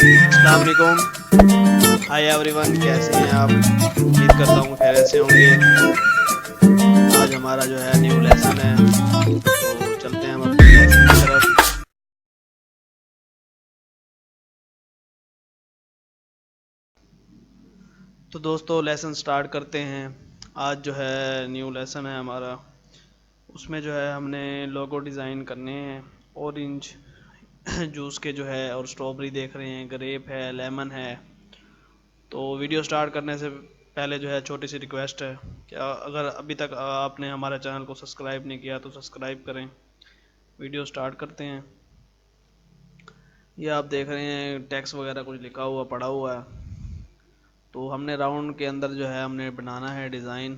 अस्सलाम वालेकुम। Hi everyone, कैसे हैं आप? उम्मीद करता हूँ खैरियत से होंगे। आज हमारा जो है न्यू लेसन है, तो चलते हैं हम अपने लेसन की तरफ। तो दोस्तों, लेसन स्टार्ट करते हैं। आज जो है न्यू लेसन है हमारा। उसमें जो है हमने लोगो डिज़ाइन करने हैं। ऑरेंज जूस के जो है, और स्ट्रॉबेरी देख रहे हैं, ग्रेप है, लेमन है। तो वीडियो स्टार्ट करने से पहले जो है छोटी सी रिक्वेस्ट है कि अगर अभी तक आपने हमारे चैनल को सब्सक्राइब नहीं किया तो सब्सक्राइब करें। वीडियो स्टार्ट करते हैं। ये आप देख रहे हैं टैक्स वगैरह कुछ लिखा हुआ पड़ा हुआ है। तो हमने राउंड के अंदर जो है हमने बनाना है डिज़ाइन।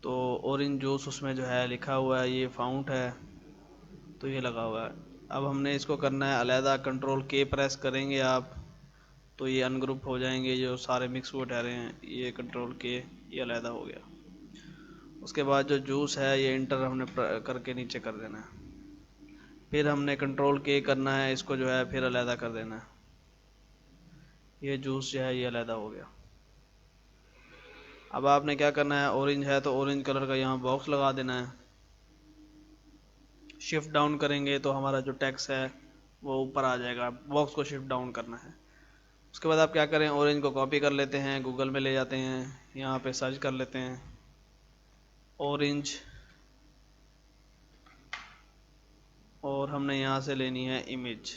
तो ऑरेंज जूस उसमें जो है लिखा हुआ है, ये फाउंट है, तो ये लगा हुआ है। अब हमने इसको करना है अलहदा। कंट्रोल के प्रेस करेंगे आप तो ये अनग्रुप हो जाएंगे, जो सारे मिक्स हुए ठहरे हैं। ये कंट्रोल के, ये अलहदा हो गया। उसके बाद जो जूस है ये इंटर हमने करके नीचे कर देना है। फिर हमने कंट्रोल के करना है, इसको जो है फिर अलहदा कर देना है। ये जूस जो है ये अलहदा हो गया। अब आपने क्या करना है, ऑरेंज है तो ऑरेंज कलर का यहाँ बॉक्स लगा देना है। शिफ्ट डाउन करेंगे तो हमारा जो टेक्स्ट है वो ऊपर आ जाएगा। बॉक्स को शिफ्ट डाउन करना है। उसके बाद आप क्या करें, ऑरेंज को कॉपी कर लेते हैं, गूगल में ले जाते हैं, यहाँ पे सर्च कर लेते हैं ऑरेंज, और हमने यहाँ से लेनी है इमेज।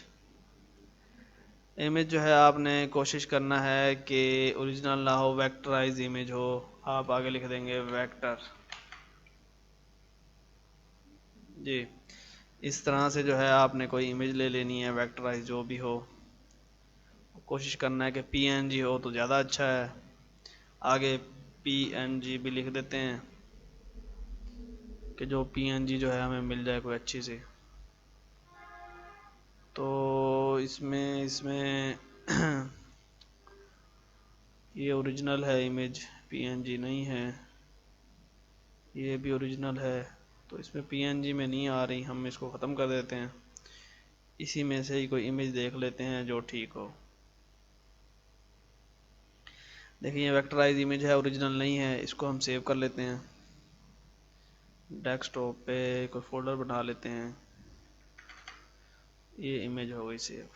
इमेज जो है आपने कोशिश करना है कि ओरिजिनल ना हो, वेक्टराइज इमेज हो। आप आगे लिख देंगे वेक्टर। जी, इस तरह से जो है आपने कोई इमेज ले लेनी है, वेक्टराइज जो भी हो। कोशिश करना है कि पीएनजी हो तो ज़्यादा अच्छा है। आगे पीएनजी भी लिख देते हैं कि जो पीएनजी जो है हमें मिल जाए कोई अच्छी सी। तो इसमें इसमें ये ओरिजिनल है इमेज, पीएनजी नहीं है। ये भी ओरिजिनल है, तो इसमें पीएनजी में नहीं आ रही, हम इसको ख़त्म कर देते हैं। इसी में से ही कोई इमेज देख लेते हैं जो ठीक हो। देखिए ये वेक्टराइज इमेज है, ओरिजिनल नहीं है। इसको हम सेव कर लेते हैं। डेस्कटॉप पे कोई फोल्डर बना लेते हैं। ये इमेज हो गई सेव।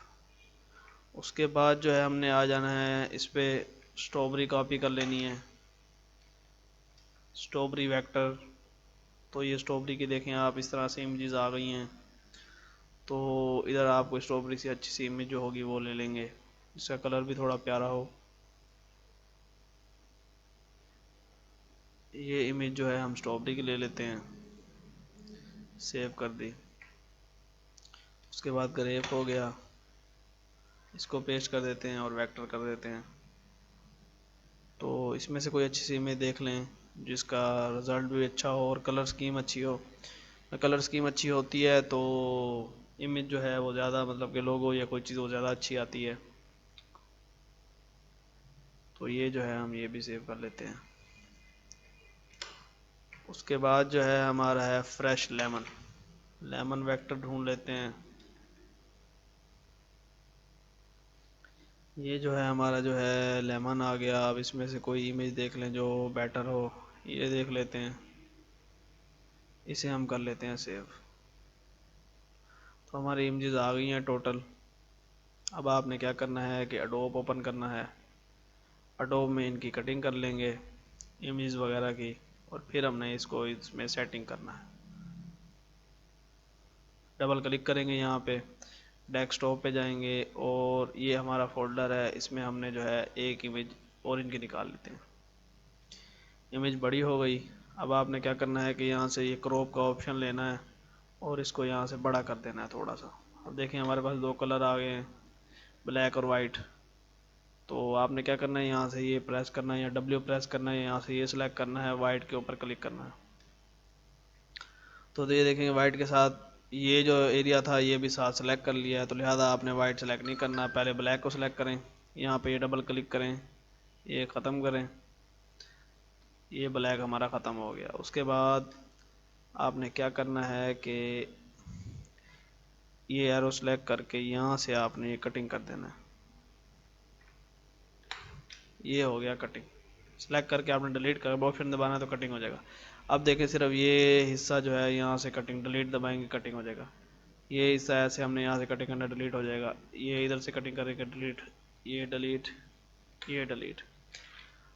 उसके बाद जो है हमने आ जाना है इस पर, स्ट्रॉबेरी कॉपी कर लेनी है, स्ट्रॉबेरी वेक्टर। तो ये स्ट्रॉबेरी की देखें आप, इस तरह से इमेजेस आ गई हैं। तो इधर आपको स्ट्रॉबेरी से अच्छी सी इमेज जो होगी वो ले लेंगे, जिसका कलर भी थोड़ा प्यारा हो। ये इमेज जो है हम स्ट्रॉबेरी की ले लेते हैं, सेव कर दी। उसके बाद ग्रेप हो गया, इसको पेस्ट कर देते हैं और वेक्टर कर देते हैं। तो इसमें से कोई अच्छी सी इमेज देख लें जिसका रिज़ल्ट भी अच्छा हो और कलर स्कीम अच्छी हो। कलर स्कीम अच्छी होती है तो इमेज जो है वो ज़्यादा, मतलब कि लोगो या कोई चीज़ वो ज़्यादा अच्छी आती है। तो ये जो है हम ये भी सेव कर लेते हैं। उसके बाद जो है हमारा है फ्रेश लेमन। लेमन वेक्टर ढूंढ लेते हैं। ये जो है हमारा जो है लेमन आ गया। अब इसमें से कोई इमेज देख लें जो बेटर हो, ये देख लेते हैं। इसे हम कर लेते हैं सेव। तो हमारी इमेजेस आ गई हैं टोटल। अब आपने क्या करना है कि एडोब ओपन करना है। एडोब में इनकी कटिंग कर लेंगे इमेज वगैरह की, और फिर हमने इसको इसमें सेटिंग करना है। डबल क्लिक करेंगे यहाँ पे, डेस्कटॉप पे जाएंगे, और ये हमारा फोल्डर है, इसमें हमने जो है एक इमेज और इनकी निकाल लेते हैं। इमेज बड़ी हो गई। अब आपने क्या करना है कि यहाँ से ये क्रॉप का ऑप्शन लेना है और इसको यहाँ से बड़ा कर देना है थोड़ा सा। अब देखें हमारे पास दो कलर आ गए हैं, ब्लैक और वाइट। तो आपने क्या करना है, यहाँ से ये प्रेस करना है या डब्ल्यू प्रेस करना है, यहाँ से ये सिलेक्ट करना है, वाइट के ऊपर क्लिक करना है। तो ये देखेंगे वाइट के साथ ये जो एरिया था ये भी साथ सेलेक्ट कर लिया है। तो लिहाजा आपने वाइट सेलेक्ट नहीं करना, पहले ब्लैक को सिलेक्ट करें, यहाँ पे ये डबल क्लिक करें, ये ख़त्म करें। ये ब्लैक हमारा ख़त्म हो गया। उसके बाद आपने क्या करना है कि ये एरो सेलेक्ट करके यहाँ से आपने ये कटिंग कर देना है। ये हो गया कटिंग। सेलेक्ट करके आपने डिलीट कर ऑप्शन दबाना है तो कटिंग हो जाएगा। अब देखिए सिर्फ ये हिस्सा जो है यहाँ से कटिंग, डिलीट दबाएंगे कटिंग हो जाएगा। ये हिस्सा ऐसे हमने यहाँ से कटिंग करना, डिलीट हो जाएगा। ये इधर से कटिंग करेंगे, डिलीट, ये डिलीट, ये डिलीट।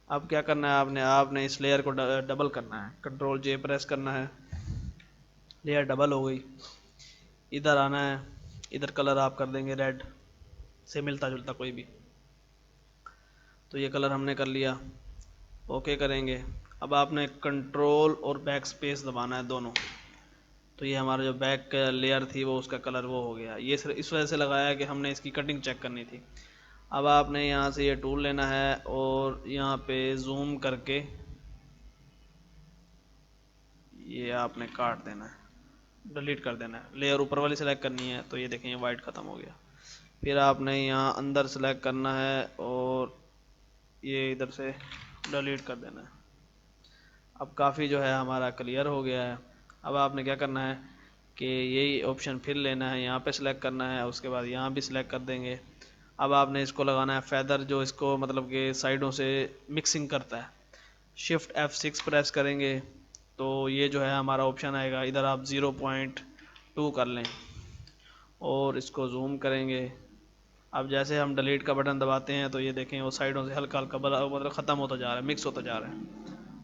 अब क्या करना है आपने इस लेयर को डबल करना है, कंट्रोल जे प्रेस करना है। लेयर डबल हो गई। इधर आना है, इधर कलर आप कर देंगे रेड से मिलता जुलता कोई भी, तो ये कलर हमने कर लिया। ओके करेंगे। अब आपने कंट्रोल और बैक स्पेस दबाना है दोनों, तो ये हमारा जो बैक लेयर थी वो उसका कलर वो हो गया। ये सिर्फ इस वजह से लगाया कि हमने इसकी कटिंग चेक करनी थी। अब आपने यहाँ से ये टूल लेना है और यहाँ पे जूम करके ये आपने काट देना है, डिलीट कर देना है। लेयर ऊपर वाली सेलेक्ट करनी है, तो ये देखें ये वाइट ख़त्म हो गया। फिर आपने यहाँ अंदर सेलेक्ट करना है और ये इधर से डिलीट कर देना है। अब काफ़ी जो है हमारा क्लियर हो गया है। अब आपने क्या करना है कि यही ऑप्शन फिर लेना है, यहाँ पे सिलेक्ट करना है, उसके बाद यहाँ भी सिलेक्ट कर देंगे। अब आपने इसको लगाना है फेदर, जो इसको मतलब कि साइडों से मिक्सिंग करता है। शिफ्ट F6 प्रेस करेंगे तो ये जो है हमारा ऑप्शन आएगा। इधर आप 0.2 कर लें और इसको जूम करेंगे। अब जैसे हम डिलीट का बटन दबाते हैं तो ये देखें वो साइडों से हल्का हल्का मतलब ख़त्म होता जा रहा है, मिक्स होता जा रहा है।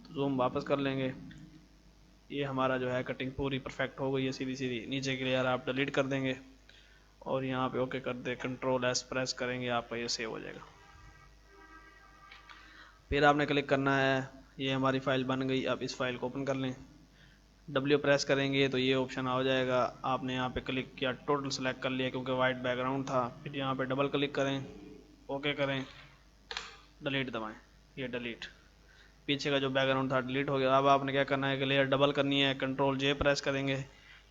तो जूम वापस कर लेंगे। ये हमारा जो है कटिंग पूरी परफेक्ट हो गई है, सीधी सीधी। नीचे की लेयर आप डिलीट कर देंगे और यहाँ पे ओके कर दे, कंट्रोल S प्रेस करेंगे, आपका ये सेव हो जाएगा। फिर आपने क्लिक करना है, ये हमारी फ़ाइल बन गई। अब इस फाइल को ओपन कर लें, W प्रेस करेंगे तो ये ऑप्शन आ जाएगा। आपने यहाँ पे क्लिक किया, टोटल सेलेक्ट कर लिया क्योंकि वाइट बैकग्राउंड था। फिर यहाँ पे डबल क्लिक करें, ओके करें, डिलीट दबाएं, ये डिलीट, पीछे का जो बैकग्राउंड था डिलीट हो गया। अब आपने क्या करना है कि लेयर डबल करनी है, कंट्रोल J प्रेस करेंगे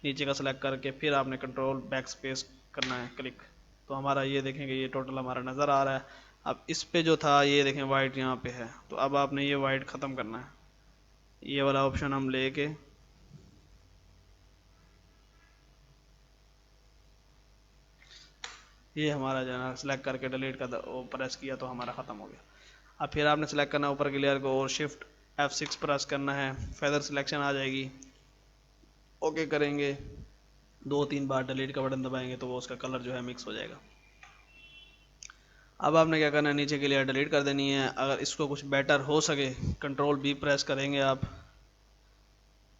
नीचे का सेलेक्ट करके, फिर आपने कंट्रोल बैक स्पेस करना है क्लिक, तो हमारा ये देखेंगे ये टोटल हमारा नज़र आ रहा है। अब इस पे जो था ये देखें वाइट यहाँ पे है, तो अब आपने ये वाइट ख़त्म करना है। ये वाला ऑप्शन हम लेके ये हमारा जो है सेलेक्ट करके डिलीट का वो प्रेस किया तो हमारा ख़त्म हो गया। अब फिर आपने सेलेक्ट करना है ऊपर की लेयर को और शिफ्ट F6 प्रेस करना है, फेदर सिलेक्शन आ जाएगी, ओके करेंगे। 2-3 बार डिलीट का बटन दबाएंगे तो वो उसका कलर जो है मिक्स हो जाएगा। अब आपने क्या करना है, नीचे की लेयर डिलीट कर देनी है। अगर इसको कुछ बेटर हो सके कंट्रोल B प्रेस करेंगे आप,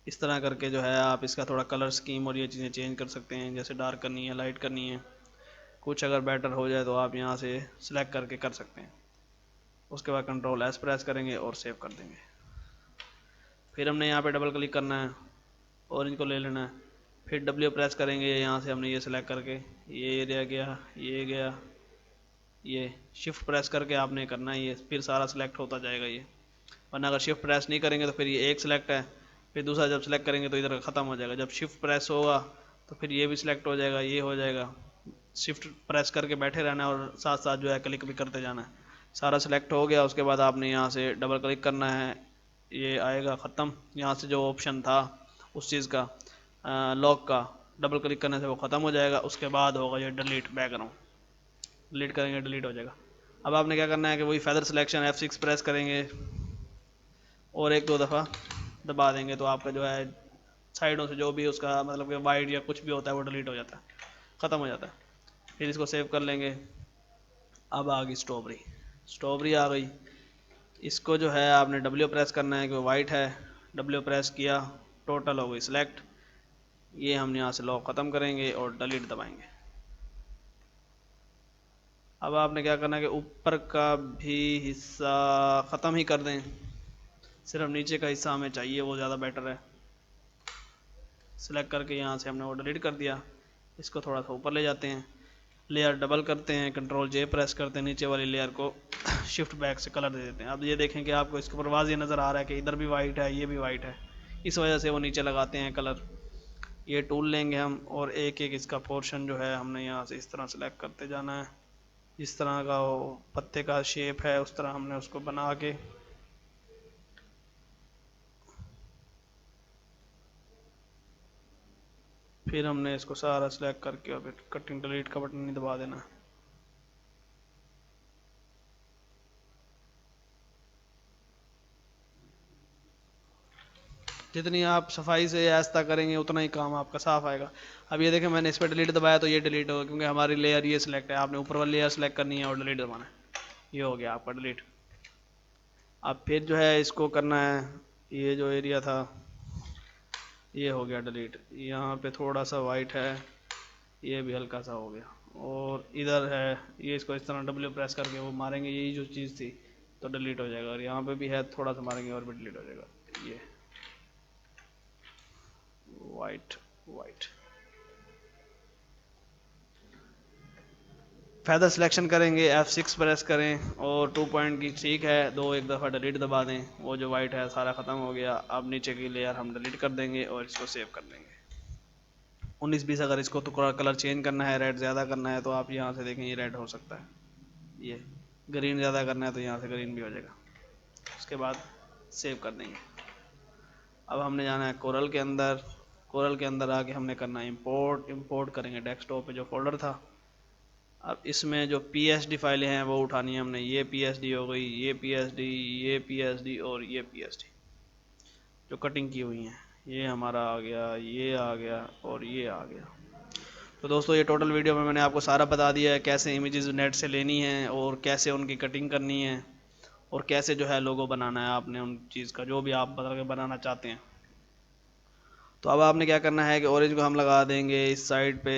इस तरह करके जो है आप इसका थोड़ा कलर स्कीम और ये चीज़ें चेंज कर सकते हैं, जैसे डार्क करनी है, लाइट करनी है। कुछ अगर बेटर हो जाए तो आप यहाँ से सिलेक्ट करके कर सकते हैं। उसके बाद कंट्रोल S प्रेस करेंगे और सेव कर देंगे। फिर हमने यहाँ पे डबल क्लिक करना है और इनको ले लेना है। फिर W प्रेस करेंगे, यहाँ से हमने ये सिलेक्ट करके ये एरिया गया, ये गया, ये शिफ्ट प्रेस करके आपने करना है, ये फिर सारा सिलेक्ट होता जाएगा ये। वरना अगर शिफ्ट प्रेस नहीं करेंगे तो फिर ये एक सिलेक्ट है, फिर दूसरा जब सिलेक्ट करेंगे तो इधर ख़त्म हो जाएगा। जब शिफ्ट प्रेस होगा तो फिर ये भी सिलेक्ट हो जाएगा, ये हो जाएगा। शिफ्ट प्रेस करके बैठे रहना है और साथ साथ जो है क्लिक भी करते जाना है। सारा सिलेक्ट हो गया, उसके बाद आपने यहाँ से डबल क्लिक करना है, ये आएगा ख़त्म। यहाँ से जो ऑप्शन था उस चीज़ का लॉक का, डबल क्लिक करने से वो ख़त्म हो जाएगा। उसके बाद होगा ये डिलीट बैकग्राउंड, डिलीट करेंगे डिलीट हो जाएगा। अब आपने क्या करना है कि वही फेदर सिलेक्शन F6 प्रेस करेंगे और 1-2 दफ़ा दबा देंगे तो आपका जो है साइडों से जो भी उसका मतलब कि वाइट या कुछ भी होता है वो डिलीट हो जाता है, ख़त्म हो जाता है। फिर इसको सेव कर लेंगे। अब आ गई स्ट्रॉबेरी, स्ट्रॉबेरी आ गई। इसको जो है आपने W प्रेस करना है क्योंकि वाइट है, W प्रेस किया, टोटल हो गई सिलेक्ट। ये हम यहाँ से लॉक ख़त्म करेंगे और डिलीट दबाएंगे। अब आपने क्या करना है कि ऊपर का भी हिस्सा ख़त्म ही कर दें, सिर्फ नीचे का हिस्सा हमें चाहिए, वो ज़्यादा बेटर है। सेलेक्ट करके यहाँ से हमने वो डिलीट कर दिया। इसको थोड़ा सा ऊपर ले जाते हैं, लेयर डबल करते हैं, कंट्रोल J प्रेस करते हैं, नीचे वाली लेयर को शिफ्ट बैक से कलर दे देते हैं। अब ये देखें कि आपको इसके ऊपर वाज़ेह नज़र आ रहा है कि इधर भी वाइट है, ये भी वाइट है, इस वजह से वो नीचे लगाते हैं कलर। ये टूल लेंगे हम और एक एक इसका पोर्शन जो है हमने यहाँ से इस तरह सेलेक्ट करते जाना है। जिस तरह का वो पत्ते का शेप है उस तरह हमने उसको बना के फिर हमने इसको सारा सिलेक्ट करके और फिर कटिंग डिलीट का बटन नहीं दबा देना। जितनी आप सफाई से ऐसा करेंगे उतना ही काम आपका साफ आएगा। अब ये देखें मैंने इस पर डिलीट दबाया तो ये डिलीट होगा, क्योंकि हमारी लेयर ये सिलेक्ट है। आपने ऊपर वाली लेयर सिलेक्ट करनी है और डिलीट दबाना है, ये हो गया आपका डिलीट। अब फिर जो है इसको करना है, ये जो एरिया था ये हो गया डिलीट। यहाँ पे थोड़ा सा वाइट है, ये भी हल्का सा हो गया। और इधर है, ये इसको इस तरह डब्ल्यू प्रेस करके वो मारेंगे, यही जो चीज़ थी तो डिलीट हो जाएगा। और यहाँ पे भी है, थोड़ा सा मारेंगे और भी डिलीट हो जाएगा। ये वाइट वाइट फेदर सिलेक्शन करेंगे, F6 प्रेस करें और 2 पॉइंट की ठीक है, एक दफ़ा डिलीट दबा दें, वो जो वाइट है सारा ख़त्म हो गया। अब नीचे की लेयर हम डिलीट कर देंगे और इसको सेव कर देंगे। 19-20 अगर इसको तो कलर चेंज करना है, रेड ज़्यादा करना है तो आप यहाँ से देखें ये रेड हो सकता है, ये ग्रीन ज़्यादा करना है तो यहाँ से ग्रीन भी हो जाएगा। उसके बाद सेव कर देंगे। अब हमने जाना है कोरल के अंदर। कोरल के अंदर आके हमने करना है इंपोर्ट करेंगे डेस्कटॉप पे जो फोल्डर था। अब इसमें जो PSD फाइलें हैं वो उठानी है हमने। ये PSD हो गई, ये PSD, ये PSD और ये PSD जो कटिंग की हुई हैं, ये हमारा आ गया, ये आ गया और ये आ गया। तो दोस्तों ये टोटल वीडियो में मैंने आपको सारा बता दिया है, कैसे इमेजेस नेट से लेनी है और कैसे उनकी कटिंग करनी है और कैसे जो है लोगो बनाना है आपने उन चीज़ का, जो भी आप बदल के बनाना चाहते हैं। तो अब आपने क्या करना है कि ऑरेंज को हम लगा देंगे इस साइड पे।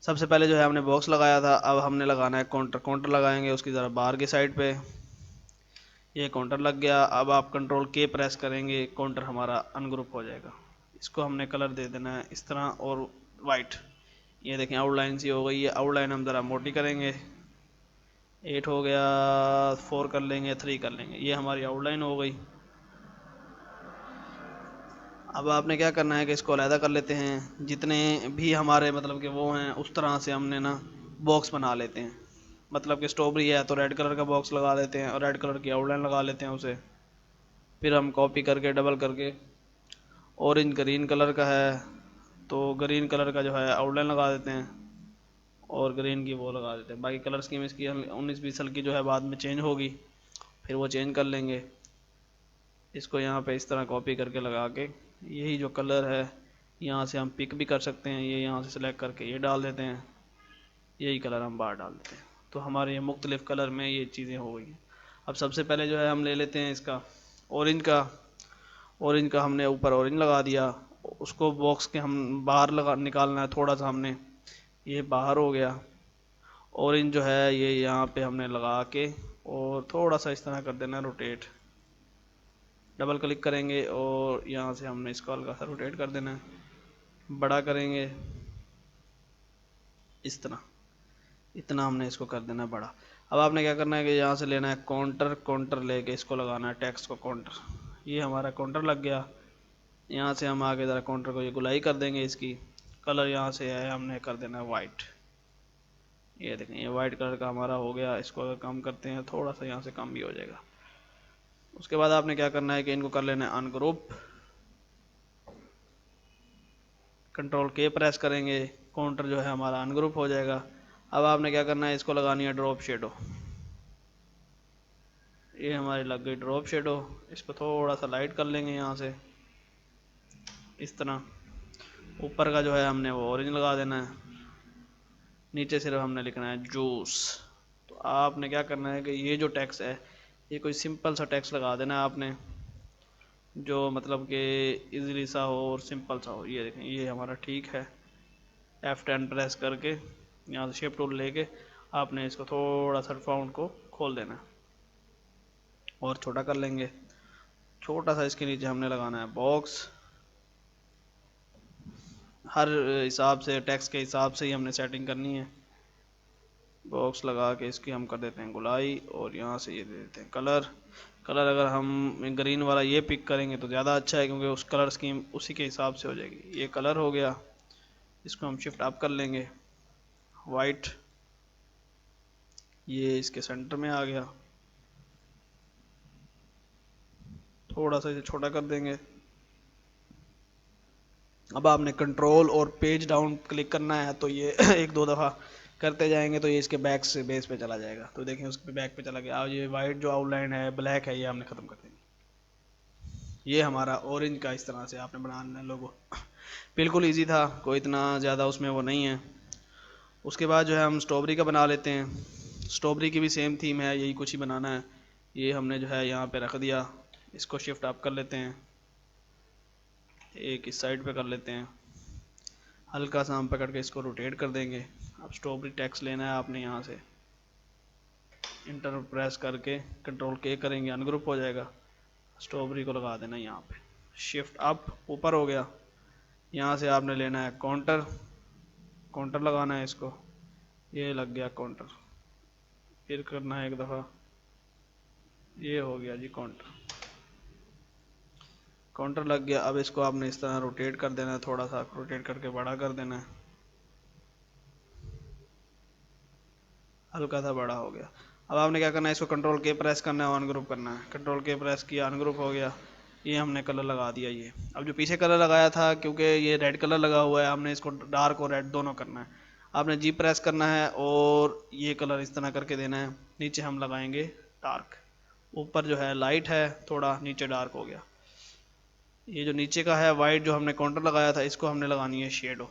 सबसे पहले जो है हमने बॉक्स लगाया था, अब हमने लगाना है काउंटर लगाएंगे उसकी ज़रा बाहर की साइड पे। ये काउंटर लग गया। अब आप कंट्रोल के प्रेस करेंगे, काउंटर हमारा अनग्रुप हो जाएगा। इसको हमने कलर दे देना है इस तरह और वाइट। ये देखें आउटलाइन सी हो गई है, आउटलाइन हम ज़रा मोटी करेंगे। 8 हो गया, 4 कर लेंगे, 3 कर लेंगे, ये हमारी आउटलाइन हो गई। अब आपने क्या करना है कि इसको अलहदा कर लेते हैं, जितने भी हमारे मतलब कि वो हैं उस तरह से हमने ना बॉक्स बना लेते हैं। मतलब कि स्ट्रॉबेरी है तो रेड कलर का बॉक्स लगा देते हैं और रेड कलर की आउटलाइन लगा लेते हैं उसे। फिर हम कॉपी करके डबल करके, ऑरेंज ग्रीन कलर का है तो ग्रीन कलर का जो है आउटलाइन लगा देते हैं और ग्रीन की वो लगा देते हैं। बाकी कलर स्कीम इसकी 19-20 की जो है बाद में चेंज होगी, फिर वो चेंज कर लेंगे। इसको यहाँ पे इस तरह कॉपी करके लगा के, यही जो कलर है यहाँ से हम पिक भी कर सकते हैं, ये यहाँ से सिलेक्ट करके ये डाल देते हैं, यही कलर हम बाहर डाल देते हैं। तो हमारे ये मुख्तलिफ़ कलर में ये चीज़ें हो गई हैं। अब सबसे पहले जो है हम ले लेते हैं इसका ऑरेंज का हमने ऊपर ऑरेंज लगा दिया। उसको बॉक्स के हम बाहर लगा निकालना है, थोड़ा सा हमने, ये बाहर हो गया। ऑरेंज जो है ये यहाँ पे हमने लगा के और थोड़ा सा इस तरह कर देना रोटेट। डबल क्लिक करेंगे और यहाँ से हमने इसको हल्का सा रोटेट कर देना है, बड़ा करेंगे इस तरह, इतना हमने इसको कर देना है बड़ा। अब आपने क्या करना है कि यहाँ से लेना है काउंटर लेके इसको लगाना है टेक्स्ट को काउंटर। ये हमारा काउंटर लग गया। यहाँ से हम आगे ज़रा काउंटर को ये गुलाई कर देंगे, इसकी कलर यहाँ से है हमने कर देना है वाइट। ये देखें ये वाइट कलर का हमारा हो गया। इसको अगर कम करते हैं थोड़ा सा यहाँ से कम भी हो जाएगा। उसके बाद आपने क्या करना है कि इनको कर लेना है अनग्रुप। कंट्रोल के प्रेस करेंगे, काउंटर जो है हमारा अनग्रुप हो जाएगा। अब आपने क्या करना है, इसको लगानी है ड्रॉप शेडो। ये हमारी लग गई ड्रॉप शेडो। इसको थोड़ा सा लाइट कर लेंगे यहाँ से इस तरह। ऊपर का जो है हमने वो ऑरेंज लगा देना है, नीचे सिर्फ हमने लिखना है जूस। तो आपने क्या करना है कि ये जो टेक्स्ट है ये कोई सिंपल सा टेक्स्ट लगा देना है आपने, जो मतलब कि इजीली सा हो और सिंपल सा हो। ये देखें ये हमारा ठीक है। F10 प्रेस करके यहाँ से शेप टूल लेके आपने इसको थोड़ा सा फाउंड को खोल देना और छोटा कर लेंगे। छोटा सा इसके नीचे हमने लगाना है बॉक्स। हर हिसाब से टेक्स्ट के हिसाब से ही हमने सेटिंग करनी है। बॉक्स लगा के इसकी हम कर देते हैं गुलाई और यहाँ से ये दे देते हैं कलर अगर हम ग्रीन वाला ये पिक करेंगे तो ज़्यादा अच्छा है, क्योंकि उस कलर स्कीम उसी के हिसाब से हो जाएगी। ये कलर हो गया। इसको हम शिफ्ट अप कर लेंगे वाइट, ये इसके सेंटर में आ गया। थोड़ा सा इसे छोटा कर देंगे। अब आपने कंट्रोल और पेज डाउन क्लिक करना है, तो ये एक दो दफ़ा करते जाएंगे तो ये इसके बैक से बेस पे चला जाएगा। तो देखें उसके बैक पे चला गया। अब ये वाइट जो आउटलाइन है ब्लैक है, ये हमने ख़त्म कर देंगे। ये हमारा ऑरेंज का इस तरह से आपने बनाना है लोगो। बिल्कुल इजी था, कोई इतना ज़्यादा उसमें वो नहीं है। उसके बाद जो है हम स्ट्रॉबेरी का बना लेते हैं। स्ट्रॉबेरी की भी सेम थीम है, यही कुछ ही बनाना है। ये हमने जो है यहाँ पे रख दिया, इसको शिफ्ट अप कर लेते हैं, एक इस साइड पे कर लेते हैं, हल्का सा हम पकड़ के इसको रोटेट कर देंगे। अब स्ट्रॉबेरी टेक्स्ट लेना है आपने, यहाँ से इंटर प्रेस करके कंट्रोल के करेंगे, अनग्रुप हो जाएगा। स्ट्रॉबेरी को लगा देना यहाँ पे, शिफ्ट अप ऊपर हो गया। यहाँ से आपने लेना है काउंटर, काउंटर लगाना है इसको, ये लग गया काउंटर। फिर करना है एक दफ़ा, ये हो गया जी काउंटर, काउंटर लग गया। अब इसको आपने इस तरह रोटेट कर देना है, थोड़ा सा रोटेट करके बड़ा कर देना है, हल्का सा बड़ा हो गया। अब आपने क्या करना है, इसको कंट्रोल के प्रेस करना है, अनग्रुप करना है। कंट्रोल के प्रेस किया, अनग्रुप हो गया। ये हमने कलर लगा दिया। ये अब जो पीछे कलर लगाया था, क्योंकि ये रेड कलर लगा हुआ है, हमने इसको डार्क और रेड दोनों करना है। आपने जी प्रेस करना है और ये कलर इस तरह करके देना है। नीचे हम लगाएंगे डार्क, ऊपर जो है लाइट है थोड़ा, नीचे डार्क हो गया। ये जो नीचे का है वाइट जो हमने काउंटर लगाया था, इसको हमने लगानी है शेडो।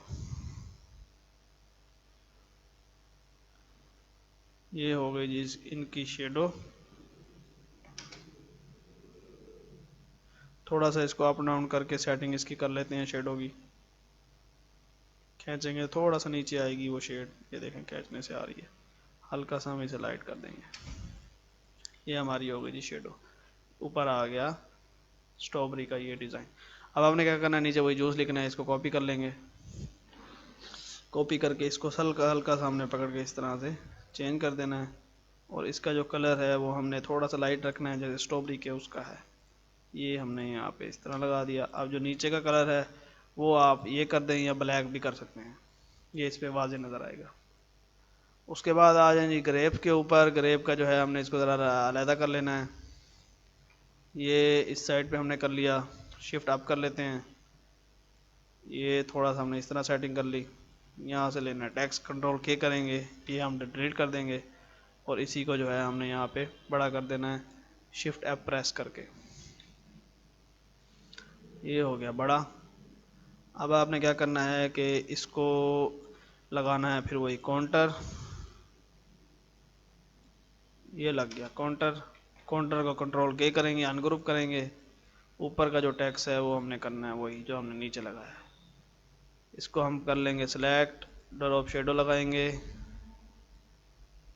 ये हो गई जी इनकी शेडो। थोड़ा सा इसको अप डाउन करके सेटिंग इसकी कर लेते हैं शेडो की। खींचेंगे थोड़ा सा नीचे आएगी वो शेड, ये देखें खींचने से आ रही है। हल्का सा हम इसे लाइट कर देंगे, ये हमारी हो गई जी शेडो। ऊपर आ गया स्ट्रॉबेरी का ये डिज़ाइन। अब आपने क्या करना है, नीचे वही जूस लिखना है, इसको कॉपी कर लेंगे। कॉपी करके इसको हल्का हल्का सामने पकड़ के इस तरह से चेंज कर देना है। और इसका जो कलर है वो हमने थोड़ा सा लाइट रखना है, जैसे स्ट्रॉबेरी के उसका है। ये हमने यहाँ पे इस तरह लगा दिया। अब जो नीचे का कलर है वो आप ये कर दें या ब्लैक भी कर सकते हैं, ये इस पर वाजे नज़र आएगा। उसके बाद आ जाए जी ग्रेप के ऊपर। ग्रेप का जो है हमने इसको ज़रा अलहदा कर लेना है। ये इस साइड पे हमने कर लिया, शिफ्ट अप कर लेते हैं। ये थोड़ा सा हमने इस तरह सेटिंग कर ली। यहाँ से लेना है टेक्स्ट, कंट्रोल के करेंगे, ये हम डिलीट कर देंगे। और इसी को जो है हमने यहाँ पे बड़ा कर देना है, शिफ्ट एफ प्रेस करके। ये हो गया बड़ा। अब आपने क्या करना है कि इसको लगाना है फिर वही काउंटर, ये लग गया काउंटर। काउंटर को कंट्रोल के करेंगे, अनग्रुप करेंगे। ऊपर का जो टैक्स है वो हमने करना है वही जो हमने नीचे लगाया है। इसको हम कर लेंगे सिलेक्ट, ड्रॉप शेडो लगाएंगे।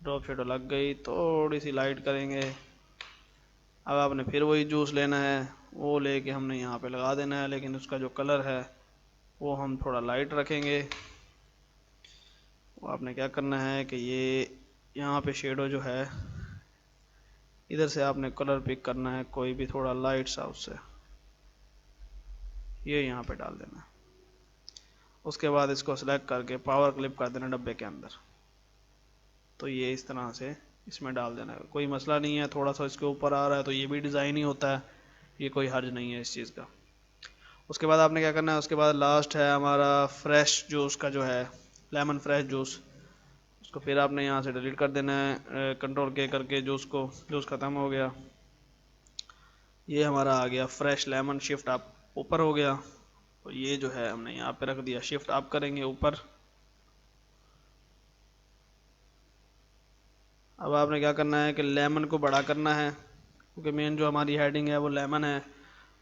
ड्रॉप शेडो लग गई, थोड़ी सी लाइट करेंगे। अब आपने फिर वही जूस लेना है, वो लेके हमने यहाँ पे लगा देना है, लेकिन उसका जो कलर है वो हम थोड़ा लाइट रखेंगे। वो आपने क्या करना है कि ये यहाँ पे शेडो जो है, इधर से आपने कलर पिक करना है कोई भी थोड़ा लाइट सा, उससे ये यहाँ पे डाल देना है। उसके बाद इसको सेलेक्ट करके पावर क्लिप कर देना डब्बे के अंदर। तो ये इस तरह से इसमें डाल देना है, कोई मसला नहीं है। थोड़ा सा इसके ऊपर आ रहा है तो ये भी डिज़ाइन ही होता है, ये कोई हर्ज नहीं है इस चीज़ का। उसके बाद आपने क्या करना है, उसके बाद लास्ट है हमारा फ्रेश जूस का जो है, लेमन फ्रेश जूस। उसको फिर आपने यहाँ से डिलीट कर देना है, कंट्रोल के करके जूस को, जूस ख़त्म हो गया। ये हमारा आ गया फ्रेश लेमन, शिफ्ट अप ऊपर हो गया। तो ये जो है हमने यहाँ पे रख दिया, शिफ्ट अप करेंगे ऊपर। अब आपने क्या करना है कि लेमन को बड़ा करना है, क्योंकि मेन जो हमारी हेडिंग है वो लेमन है।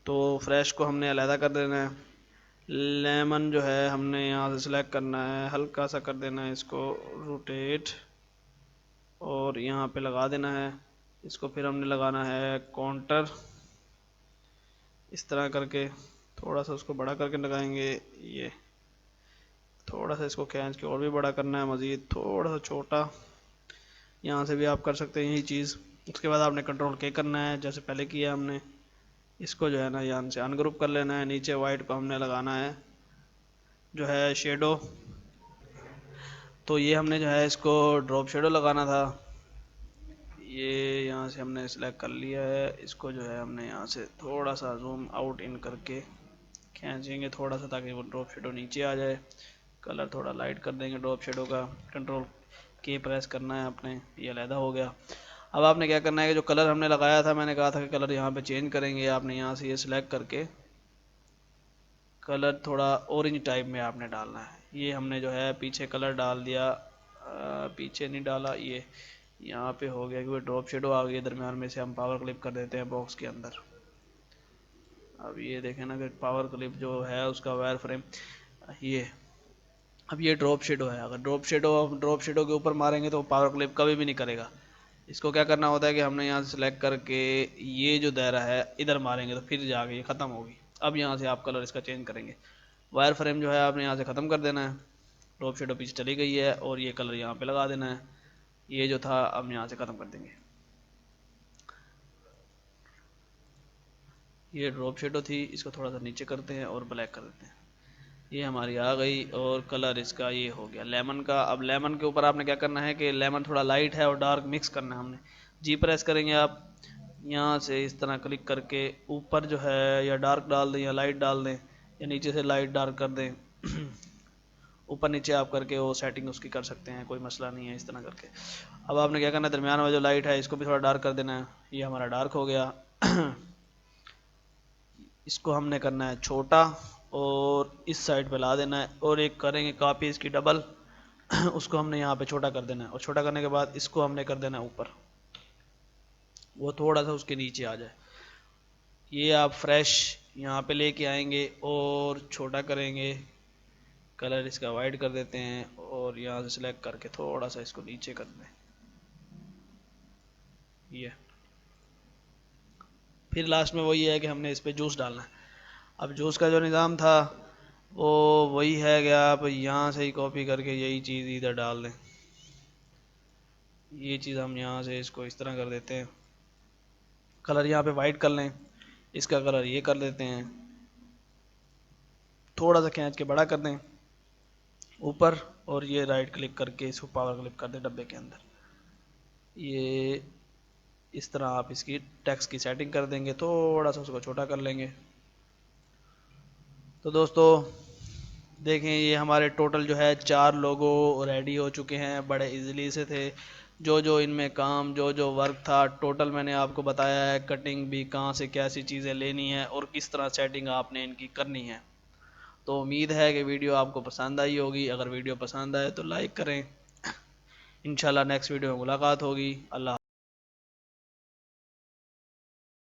तो फ्रेश को हमने अलहदा कर देना है। लेमन जो है हमने यहाँ से सिलेक्ट करना है, हल्का सा कर देना है इसको रोटेट, और यहाँ पे लगा देना है। इसको फिर हमने लगाना है काउंटर, इस तरह करके थोड़ा सा उसको बड़ा करके लगाएंगे। ये थोड़ा सा इसको खींच के और भी बड़ा करना है, मज़ीद थोड़ा सा छोटा, यहाँ से भी आप कर सकते हैं यही चीज़। उसके बाद आपने कंट्रोल के करना है जैसे पहले किया हमने। इसको जो है ना यहाँ से अनग्रुप कर लेना है। नीचे वाइट को हमने लगाना है जो है शेडो। तो ये हमने जो है इसको ड्रॉप शेडो लगाना था। ये यहाँ से हमने सेलेक्ट कर लिया है। इसको जो है हमने यहाँ से थोड़ा सा जूम आउट इन करके खींचेंगे थोड़ा सा ताकि वो ड्रॉप शेडो नीचे आ जाए। कलर थोड़ा लाइट कर देंगे ड्रॉप शेडो का, कंट्रोल के प्रेस करना है आपने, ये अलहदा हो गया। अब आपने क्या करना है कि जो कलर हमने लगाया था, मैंने कहा था कि कलर यहाँ पे चेंज करेंगे, आपने यहाँ से ये सिलेक्ट करके कलर थोड़ा ऑरेंज टाइप में आपने डालना है। ये हमने जो है पीछे कलर डाल दिया, पीछे नहीं डाला, ये यहाँ पे हो गया क्योंकि ड्रॉप शेडो आ गई दरमियान में से, हम पावर क्लिप कर देते हैं बॉक्स के अंदर। अब ये देखें ना कि पावर क्लिप जो है उसका वायर फ्रेम ये, अब ये ड्रॉप शेडो है, अगर ड्रॉप शेडो के ऊपर मारेंगे तो पावर क्लिप कभी भी नहीं करेगा। इसको क्या करना होता है कि हमने यहाँ से सिलेक्ट करके ये जो दायरा है इधर मारेंगे तो फिर जाके ये ख़त्म होगी। अब यहाँ से आप कलर इसका चेंज करेंगे, वायर फ्रेम जो है आपने यहाँ से ख़त्म कर देना है, ड्रॉप शेडो पीछे चली गई है और ये कलर यहाँ पे लगा देना है। ये जो था अब यहाँ से ख़त्म कर देंगे। ये ड्रॉप शेडो थी, इसको थोड़ा सा नीचे करते हैं और ब्लैक कर देते हैं। ये हमारी आ गई और कलर इसका ये हो गया लेमन का। अब लेमन के ऊपर आपने क्या करना है कि लेमन थोड़ा लाइट है और डार्क मिक्स करना है हमने। जी प्रेस करेंगे आप, यहाँ से इस तरह क्लिक करके ऊपर जो है या डार्क डाल दें या लाइट डाल दें या नीचे से लाइट डार्क कर दें ऊपर नीचे आप करके वो सेटिंग उसकी कर सकते हैं, कोई मसला नहीं है इस तरह करके। अब आपने क्या करना है, दरमियान में जो लाइट है इसको भी थोड़ा डार्क कर देना है, ये हमारा डार्क हो गया इसको हमने करना है छोटा और इस साइड पे ला देना है और एक करेंगे कापी इसकी डबल उसको हमने यहाँ पे छोटा कर देना है और छोटा करने के बाद इसको हमने कर देना है ऊपर, वो थोड़ा सा उसके नीचे आ जाए। ये आप फ्रेश यहाँ पे लेके आएंगे और छोटा करेंगे, कलर इसका वाइट कर देते हैं और यहाँ से सिलेक्ट करके थोड़ा सा इसको नीचे कर दें। ये फिर लास्ट में वही है कि हमने इस पर जूस डालना है। अब जूस का जो निज़ाम था वो वही है कि आप यहाँ से ही कॉपी करके यही चीज़ इधर डाल दें। ये चीज़ हम यहाँ से इसको इस तरह कर देते हैं, कलर यहाँ पे वाइट कर लें, इसका कलर ये कर देते हैं, थोड़ा सा खींच के बड़ा कर दें ऊपर और ये राइट क्लिक करके इसको पावर क्लिक कर दें डब्बे के अंदर। ये इस तरह आप इसकी टेक्स्ट की सेटिंग कर देंगे, थोड़ा सा उसको छोटा कर लेंगे। तो दोस्तों देखें ये हमारे टोटल जो है 4 लोगो रेडी हो चुके हैं, बड़े इजीली से थे। जो जो इनमें काम जो जो वर्क था टोटल मैंने आपको बताया है, कटिंग भी कहाँ से कैसी चीज़ें लेनी है और किस तरह सेटिंग आपने इनकी करनी है। तो उम्मीद है कि वीडियो आपको पसंद आई होगी, अगर वीडियो पसंद आए तो लाइक करें। इंशाल्लाह नेक्स्ट वीडियो में मुलाकात होगी। अल्लाह।